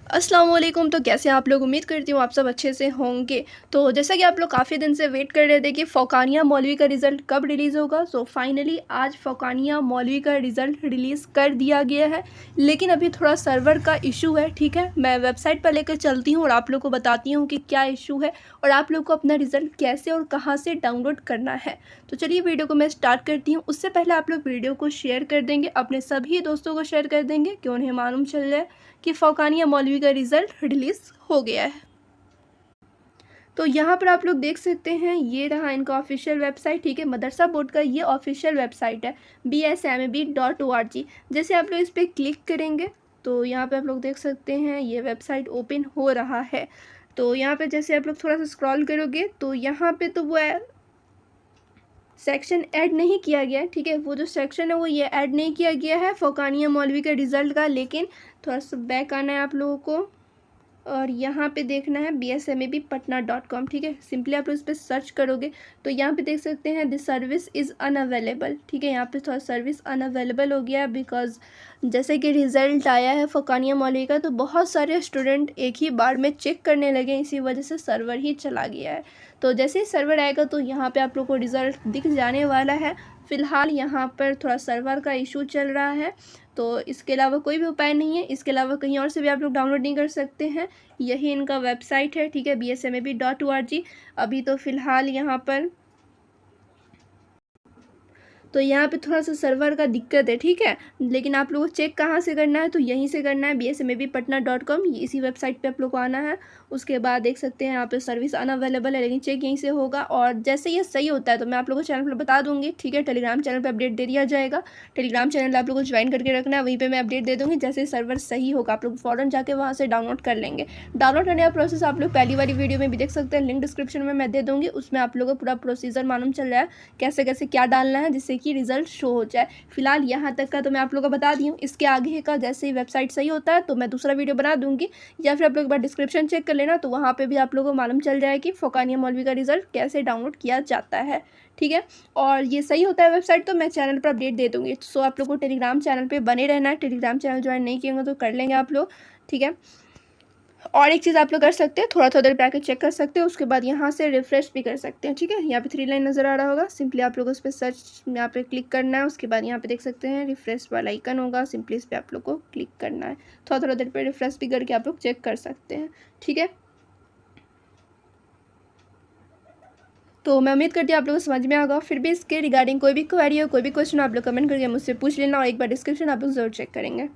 अस्सलाम वालेकुम। तो कैसे हैं आप लोग? उम्मीद करती हूँ आप सब अच्छे से होंगे। तो जैसा कि आप लोग काफ़ी दिन से वेट कर रहे थे कि फ़ौकानिया मौलवी का रिज़ल्ट कब रिलीज़ होगा, सो फाइनली आज फ़ौकानिया मौलवी का रिज़ल्ट रिलीज़ कर दिया गया है। लेकिन अभी थोड़ा सर्वर का इशू है, ठीक है। मैं वेबसाइट पर लेकर चलती हूँ और आप लोग को बताती हूँ कि क्या इशू है और आप लोग को अपना रिज़ल्ट कैसे और कहाँ से डाउनलोड करना है। तो चलिए वीडियो को मैं स्टार्ट करती हूँ। उससे पहले आप लोग वीडियो को शेयर कर देंगे, अपने सभी दोस्तों को शेयर कर देंगे कि उन्हें मालूम चल जाए कि फ़ौकानिया मौलवी का रिज़ल्ट रिलीज़ हो गया है। तो यहाँ पर आप लोग देख सकते हैं, ये रहा इनका ऑफिशियल वेबसाइट, ठीक है। मदरसा बोर्ड का ये ऑफिशियल वेबसाइट है bsmab.org। जैसे आप लोग इस पर क्लिक करेंगे तो यहाँ पे आप लोग देख सकते हैं ये वेबसाइट ओपन हो रहा है। तो यहाँ पे जैसे आप लोग थोड़ा सा स्क्रॉल करोगे तो यहाँ पे तो वो सेक्शन ऐड नहीं किया गया है, ठीक है। वो जो सेक्शन है वो ये ऐड नहीं किया गया है फ़ौकानिया मौलवी के रिज़ल्ट का। लेकिन थोड़ा सा बैक आना है आप लोगों को और यहाँ पे देखना है bsmabpatna.com, ठीक है। सिंपली आप लोग इस पर सर्च करोगे तो यहाँ पे देख सकते हैं दिस सर्विस इज़ अनअवेलेबल, ठीक है। यहाँ पे थोड़ा सर्विस अनअवेलेबल हो गया है बिकॉज जैसे कि रिज़ल्ट आया है फ़ौकानिया मौलवी का तो बहुत सारे स्टूडेंट एक ही बार में चेक करने लगे, इसी वजह से सर्वर ही चला गया है। तो जैसे ही सर्वर आएगा तो यहाँ पे आप लोग को रिज़ल्ट दिख जाने वाला है। फ़िलहाल यहाँ पर थोड़ा सर्वर का इशू चल रहा है, तो इसके अलावा कोई भी उपाय नहीं है। इसके अलावा कहीं और से भी आप लोग डाउनलोड नहीं कर सकते हैं। यही इनका वेबसाइट है, ठीक है, bsmab.org। अभी तो फ़िलहाल यहाँ पर तो यहाँ पे थोड़ा सा सर्वर का दिक्कत है, ठीक है। लेकिन आप लोगों को चेक कहाँ से करना है तो यहीं से करना है bsmabpatna.com, इसी वेबसाइट पे आप लोग को आना है। उसके बाद देख सकते हैं यहाँ पे सर्विस अनअवेलेबल है, लेकिन चेक यहीं से होगा। और जैसे ये सही होता है तो मैं आप लोगों को चैनल पर बता दूँगी, ठीक है। टेलीग्राम चैनल पर अपडेट दे दिया जाएगा। टेलीग्राम चैनल आप लोगों को ज्वाइन करके रखना है, वहीं पर मैं अपडेट दे दूँगी। जैसे सर्वर सही होगा आप लोग फ़ौरन जाके वहाँ से डाउनलोड कर लेंगे। डाउनलोड करने का प्रोसेस आप लोग पहली वाली वीडियो में भी देख सकते हैं, लिंक डिस्क्रिप्शन में मैं दे दूँगी। उसमें आप लोगों को पूरा प्रोसीजर मालूम चल रहा है कैसे कैसे क्या डालना है जिससे कि रिज़ल्ट शो हो जाए। फिलहाल यहाँ तक का तो मैं आप लोगों को बता दी हूँ। इसके आगे का जैसे ही वेबसाइट सही होता है तो मैं दूसरा वीडियो बना दूँगी, या फिर आप लोग एक बार डिस्क्रिप्शन चेक कर लेना, तो वहाँ पे भी आप लोगों को मालूम चल जाए कि फ़ौकानिया मौलवी का रिज़ल्ट कैसे डाउनलोड किया जाता है, ठीक है। और ये सही होता है वेबसाइट तो मैं चैनल पर अपडेट दे दूँगी। सो आप लोग को टेलीग्राम चैनल पर बने रहना है। टेलीग्राम चैनल ज्वाइन नहीं किए तो कर लेंगे आप लोग, ठीक है। और एक चीज़ आप लोग कर सकते हैं, थोड़ा थोड़ा देर पे आके चेक कर सकते हैं, उसके बाद यहाँ से रिफ्रेश भी कर सकते हैं, ठीक है। यहाँ पे 3 लाइन नज़र आ रहा होगा, सिंपली आप लोग उस पर सर्च यहाँ पे क्लिक करना है। उसके बाद यहाँ पे देख सकते हैं रिफ्रेश वाला आइकन होगा, सिंपली इस पर आप लोग को क्लिक करना है। थोड़ा थोड़ा देर पे रिफ्रेश भी करके आप लोग चेक कर सकते हैं, ठीक है। तो मैं उम्मीद करती हूँ आप लोगों को समझ में आएगा। फिर भी इसके रिगार्डिंग कोई भी क्वेरी हो, कोई भी क्वेश्चन आप लोग कमेंट करके मुझसे पूछ लेना, और एक बार डिस्क्रिप्शन आप लोग जरूर चेक करेंगे।